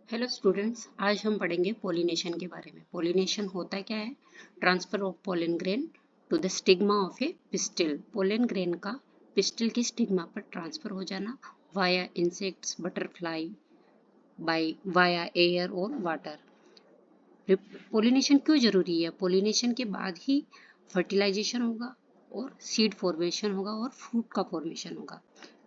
Hello students, आज हम पढ़ेंगे पोलिनेशन के बारे में। पोलिनेशन होता क्या है? Transfer of pollen grain to the stigma of a pistil. Pollen grain का पिस्टिल की स्टिग्मा पर ट्रांसफर हो जाना via insects, butterfly, by via air और वाटर। पोलिनेशन क्यों जरूरी है? पोलिनेशन के बाद ही फर्टिलाइजेशन होगा और सीड फॉर्मेशन होगा और फ्रूट का फॉर्मेशन होगा।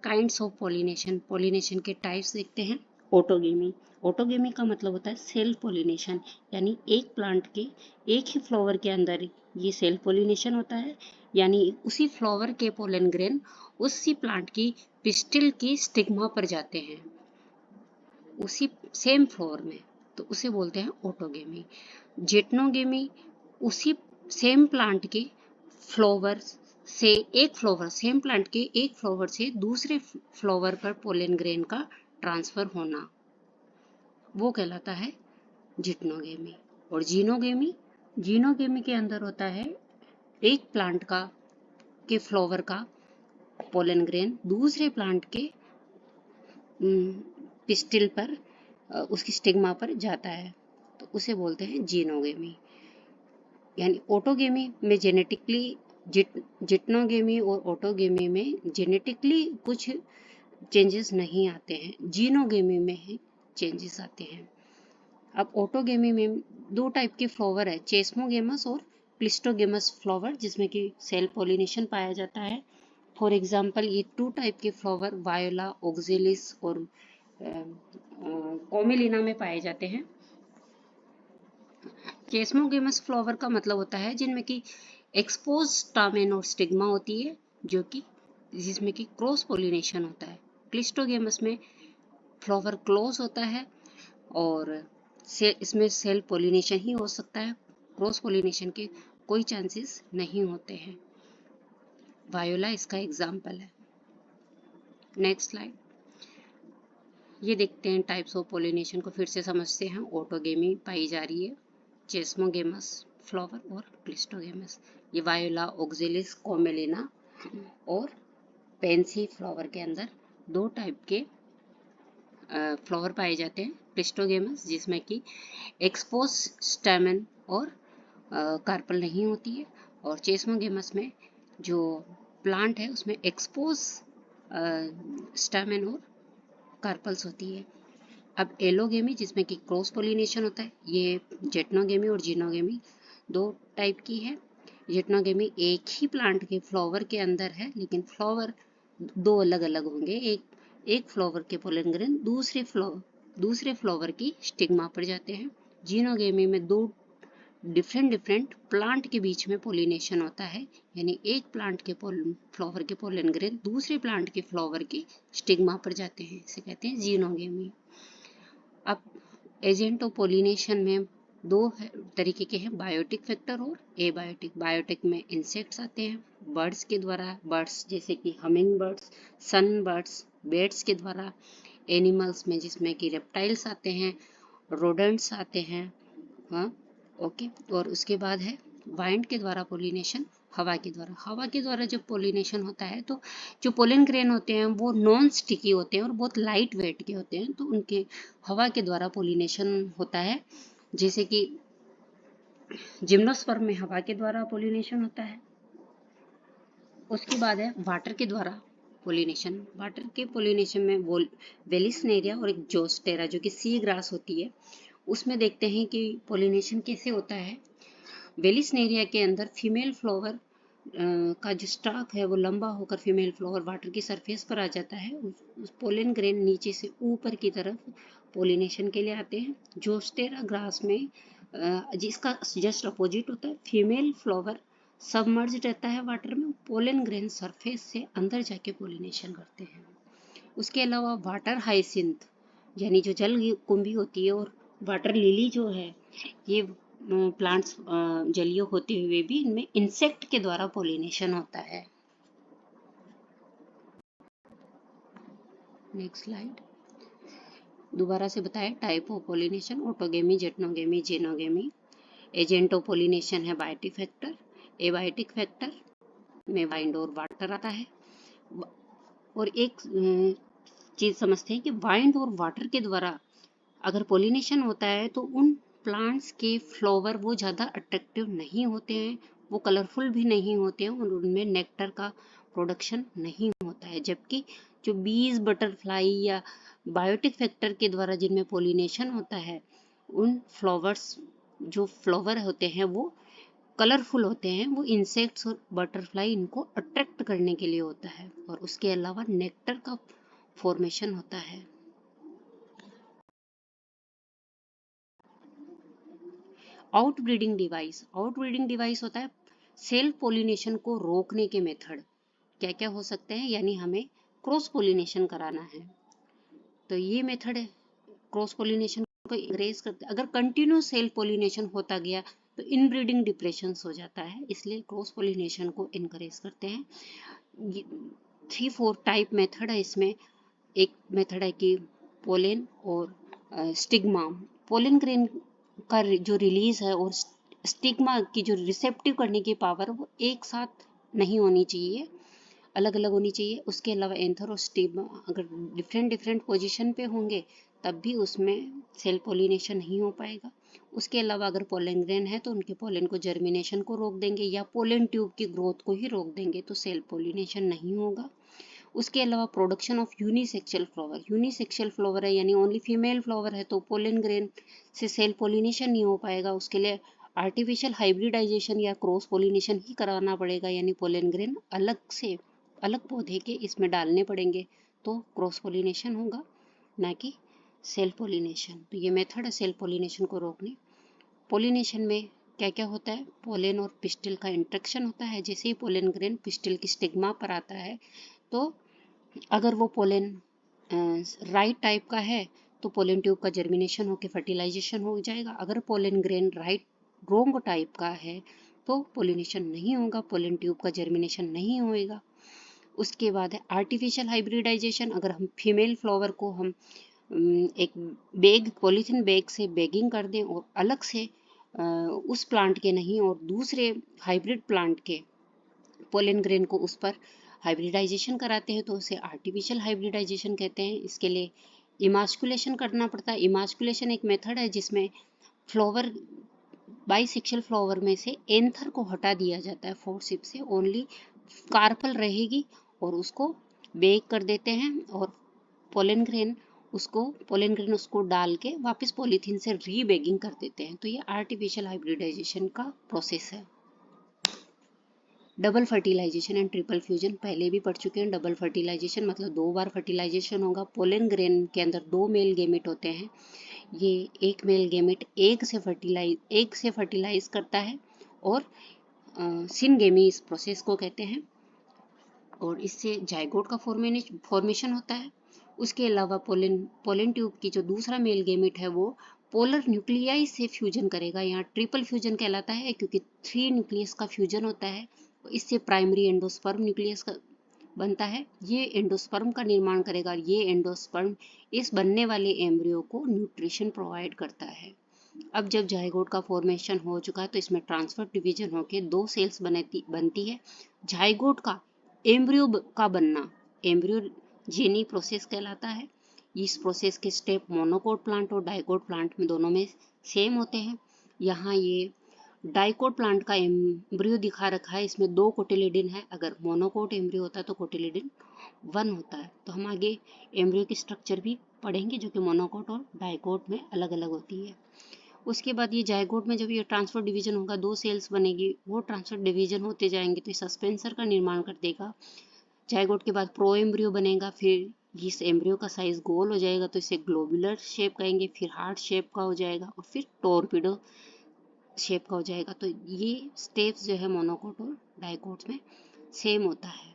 काइंड्स ऑफ पोलिनेशन, पोलिनेशन के टाइप्स देखते हैं। ऑटोगेमी, ऑटोगेमी का मतलब होता है सेल्फ पोलिनेशन, यानी एक प्लांट के एक ही फ्लावर के अंदर ये सेल्फ पोलिनेशन होता है, यानी उसी फ्लावर के पोलन ग्रेन उसी प्लांट की पिस्टिल की स्टिग्मा पर जाते हैं, उसी सेम फ्लावर में, तो उसे बोलते हैं ऑटोगेमी। जिटनोगेमी, उसी सेम प्लांट के फ्लावर से एक फ्लावर, सेम प्लांट के एक फ्लावर से दूसरे फ्लावर पर पोलन ग्रेन का ट्रांसफर होना, वो कहलाता है जिटनोगेमी। और जीनोगेमी, जीनोगेमी के अंदर होता है एक प्लांट का के फ्लावर का पोलन ग्रेन दूसरे प्लांट के पिस्टिल पर, उसकी स्टिग्मा पर जाता है, तो उसे बोलते हैं जीनोगेमी। यानी ऑटोगेमी में जेनेटिकली, जिटनोगेमी और ऑटोगेमी में जेनेटिकली कुछ चेंजेस नहीं आते हैं, जीनोगेमी में ही चेंजेस आते हैं। अब ऑटोगेमी में दो टाइप के फ्लावर है, चेस्मोगेमस और क्लिस्टोगेमस फ्लावर, जिसमें कि सेल्फ पॉलिनेशन पाया जाता है। फॉर एग्जांपल ये टू टाइप के फ्लावर वायोला ऑक्जेलिस और कोमेलिना में पाए जाते हैं। चेस्मोगेमस फ्लावर का मतलब होता है जिनमें कि एक्सपोज स्टामेन और स्टिग्मा होती है, जो कि जिसमें कि क्रॉस पोलिनेशन होता है। क्लिस्टोगेमस में फ्लावर क्लोज होता है और इसमें सेल्फ पोलिनेशन ही हो सकता है, क्रॉस पोलिनेशन के कोई चांसेस नहीं होते हैं। वायोला इसका एग्जाम्पल है। Next slide. ये देखते हैं टाइप्स ऑफ पोलिनेशन को फिर से समझते हैं। ऑटोगेमी पाई जा रही है, चेस्मोगेमस फ्लावर और क्लिस्टोगेमस। ये वायोला ऑक्जेलिस कोमेलिना और पेंसी फ्लावर के अंदर दो टाइप के फ्लावर पाए जाते हैं। क्लिस्टोगेमस जिसमें कि एक्सपोज स्टैमेन और कार्पल नहीं होती है, और चेस्मोगेमस में जो प्लांट है उसमें एक्सपोज स्टैमेन और कार्पल्स होती है। अब एलोगेमी जिसमें कि क्रॉस पोलिनेशन होता है, ये जेटनोगेमी और जीनोगेमी दो टाइप की है। जेटनोगेमी एक ही प्लांट के फ्लावर के अंदर है, लेकिन फ्लावर दो अलग अलग होंगे। एक फ्लावर के पोलन ग्रेन दूसरे फ्लावर की स्टिग्मा पर जाते हैं। जीनोगेमी में दो डिफरेंट प्लांट के बीच में पोलिनेशन होता है, यानी एक प्लांट के फ्लावर के पोलन ग्रेन दूसरे प्लांट के फ्लावर की स्टिग्मा पर जाते हैं, इसे कहते हैं जीनोगेमी। अब एजेंट ऑफ पोलिनेशन में दो तरीके के हैं, बायोटिक फैक्टर और एबायोटिक। बायोटिक में इंसेक्ट्स आते हैं बर्ड्स के द्वारा, बर्ड्स जैसे कि हमिंग बर्ड्स, सन बर्ड्स, बेड्स के द्वारा। एनिमल्स में जिसमें कि रेप्टाइल्स आते हैं, रोडेंट्स आते हैं, हाँ ओके। और उसके बाद है वाइंड के द्वारा पोलिनेशन, हवा के द्वारा जब पोलिनेशन होता है तो जो पोलन ग्रेन होते हैं वो नॉन स्टिकी होते हैं और बहुत लाइट वेट के होते हैं, तो उनके हवा के द्वारा पोलिनेशन होता है। जैसे कि जिम्नोस्पर्म में हवा के द्वारा पोलिनेशन होता है। उसके बाद है वाटर के द्वारा पोलिनेशन। वाटर के पोलिनेशन में वेलिस्नेरिया और एक जोस्टेरा जो कि सी ग्रास होती है, उसमें देखते हैं कि पोलिनेशन कैसे होता है। वेलिस्नेरिया के अंदर फीमेल फ्लावर का जो स्टॉक है वो लंबा होकर फीमेल फ्लावर वाटर की सरफेस पर आ जाता है। उस पोलन ग्रेन नीचे से ऊपर की तरफ पोलिनेशन के लिए आते हैं। जोस्टेरा ग्रास में जिसका जस्ट अपोजिट होता है, फीमेल फ्लावर सबमर्ज रहता है वाटर में, पोलन ग्रेन सरफेस से अंदर जाके पोलिनेशन करते हैं। उसके अलावा वाटर हाइसिंथ यानी जो जल कुंभी होती है, और वाटर लिली जो है, ये प्लांट्स जलीय होते हुए भी इनमें इंसेक्ट के द्वारा पोलिनेशन होता है। Next slide. दोबारा से बताएं type of pollination, autogamy, geitonogamy, xenogamy. Agent of pollination है बायोटिक फैक्टर। एबायोटिक फैक्टर में वाइंड और वाटर आता है। और एक चीज समझते हैं कि वाइंड और वाटर के द्वारा अगर पोलिनेशन होता है तो उन प्लांट्स के फ्लावर वो ज़्यादा अट्रैक्टिव नहीं होते हैं, वो कलरफुल भी नहीं होते हैं और उनमें नेक्टर का प्रोडक्शन नहीं होता है। जबकि जो बीज, बटरफ्लाई या बायोटिक फैक्टर के द्वारा जिनमें पोलिनेशन होता है, उन फ्लावर्स जो फ्लावर होते हैं वो कलरफुल होते हैं, वो इंसेक्ट्स और बटरफ्लाई इनको अट्रैक्ट करने के लिए होता है और उसके अलावा नेक्टर का फॉर्मेशन होता है। आउटब्रीडिंग डिवाइस होता है सेल्फ पोलिनेशन को रोकने के मेथड। क्या क्या हो सकते हैं, यानी हमें क्रॉस पोलिनेशन कराना है तो ये मेथड है क्रॉस पोलिनेशन को इंकरेज करते हैं। अगर कंटिन्यूस सेल्फ पोलिनेशन होता गया तो इनब्रीडिंग डिप्रेशन हो जाता है, इसलिए क्रॉस पोलिनेशन को इनकरेज करते हैं। 3-4 टाइप मेथड है इसमें। एक मेथड है कि पोलन और स्टिग्मा। पोलन ग्रेन का जो रिलीज है और स्टिग्मा की जो रिसेप्टिव करने की पावर वो एक साथ नहीं होनी चाहिए, अलग अलग होनी चाहिए। उसके अलावा एंथर और स्टिग्मा अगर डिफरेंट डिफरेंट पोजीशन पे होंगे तब भी उसमें सेल पोलिनेशन नहीं हो पाएगा। उसके अलावा अगर पोलन ग्रेन है तो उनके पोलन को जर्मिनेशन को रोक देंगे या पोलन ट्यूब की ग्रोथ को ही रोक देंगे तो सेल पोलिनेशन नहीं होगा। उसके अलावा प्रोडक्शन ऑफ यूनिसेक्सुअल फ्लावर है, यानी ओनली फीमेल फ्लावर है तो पोलन ग्रेन से सेल पोलिनेशन नहीं हो पाएगा। उसके लिए आर्टिफिशियल हाइब्रिडाइजेशन या क्रॉस पोलिनेशन ही कराना पड़ेगा, यानी पोलन ग्रेन अलग पौधे के इसमें डालने पड़ेंगे तो क्रॉस पोलिनेशन होगा, ना कि सेल्फ पोलिनेशन। तो ये मेथड है सेल्फ पोलिनेशन को रोकने। पोलिनेशन में क्या क्या होता है, पोलन और पिस्टिल का इंट्रैक्शन होता है। जैसे ही पोलन ग्रेन पिस्टिल की स्टिग्मा पर आता है तो अगर वो पोलन राइट टाइप का है तो पोलन ट्यूब का जर्मिनेशन होकर फर्टिलाइजेशन हो जाएगा। अगर पोलन ग्रेन रोंग टाइप का है तो पोलिनेशन नहीं होगा, पोलन ट्यूब का जर्मिनेशन नहीं होएगा। उसके बाद है आर्टिफिशियल हाइब्रिडाइजेशन। अगर हम फीमेल फ्लावर को हम एक पॉलीथीन बैग से बैगिंग कर दें और अलग से उस प्लांट के नहीं और दूसरे हाइब्रिड प्लांट के पोलन ग्रेन को उस पर हाइब्रिडाइजेशन कराते हैं तो उसे आर्टिफिशियल हाइब्रिडाइजेशन कहते हैं। इसके लिए इमास्कुलेशन करना पड़ता है। इमास्कुलेशन एक मेथड है जिसमें फ्लावर बाइसेक्शुअल फ्लावर में से एंथर को हटा दिया जाता है फोर्सिप से, ओनली कार्पल रहेगी और उसको बेक कर देते हैं और पोलन ग्रेन उसको डाल के वापस पॉलीथीन से रीबेगिंग कर देते हैं। तो ये आर्टिफिशियल हाइब्रिडाइजेशन का प्रोसेस है। Double fertilisation and triple fusion पहले भी पढ़ चुके हैं। डबल फर्टिलाइजेशन मतलब 2 बार फर्टिलाइजेशन होगा। पोलन ग्रेन के अंदर 2 मेल गेमेट होते हैं। ये एक मेल गेमेट एग से फर्टिलाइज करता है और सिनगेमी इस प्रोसेस को कहते हैं और इससे जाइगोट का फॉर्मेशन होता है। उसके अलावा पोलन ट्यूब की जो दूसरा मेल गेमेट है वो पोलर न्यूक्लियाई से फ्यूजन करेगा। यहाँ ट्रिपल फ्यूजन कहलाता है क्योंकि 3 न्यूक्लियस का फ्यूजन होता है। इससे प्राइमरी एंडोस्पर्म न्यूक्लियस बनता है। ये एंडोस्पर्म का निर्माण करेगा। ये एंडोस्पर्म इस बनने वाले एम्ब्रियो को न्यूट्रिशन प्रोवाइड करता है। अब जब जाइगोट का फॉर्मेशन हो चुका है तो इसमें ट्रांसफर डिवीजन होकर 2 सेल्स बनती है। जाइगोट का एम्ब्रियो का बनना एम्ब्रियो जेनी प्रोसेस कहलाता है। इस प्रोसेस के स्टेप मोनोकोट प्लांट और डाइकोट प्लांट में दोनों में सेम होते हैं। यहाँ ये डाइकोट प्लांट का एम्ब्रियो दिखा रखा है, इसमें 2 कोटिलिडन है। अगर मोनोकोट एम्ब्रियो होता है तो कोटिलिडन 1 होता है। तो हम आगे एम्ब्रियो की स्ट्रक्चर भी पढ़ेंगे जो कि मोनोकोट और डाइकोट में अलग अलग होती है। उसके बाद ये जाइगोट में जब ये ट्रांसफर डिवीजन होगा 2 सेल्स बनेगी, वो ट्रांसफर डिवीजन होते जाएंगे तो सस्पेंसर का निर्माण कर देगा। जाइगोट के बाद प्रो एम्ब्रियो बनेगा, फिर इस एम्ब्रियो का साइज गोल हो जाएगा तो इसे ग्लोबुलर शेप कहेंगे, फिर हार्ट शेप का हो जाएगा और फिर टॉर्पिडो शेप का हो जाएगा। तो ये स्टेप्स जो है मोनोकोट और डाइकोट में सेम होता है।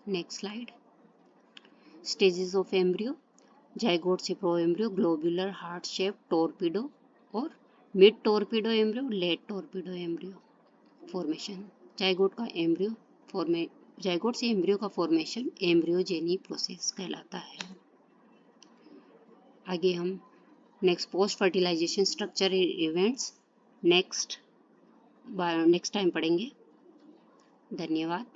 Next slide. Stages of embryo. Zygote से pro embryo, globular, heart shape, torpedo और mid torpedo embryo, late torpedo embryo formation. Zygote से एम्ब्रियो का फॉर्मेशन एम्ब्रियोजेनी प्रोसेस कहलाता है। आगे हम next post fertilization structure events next time पढ़ेंगे। धन्यवाद।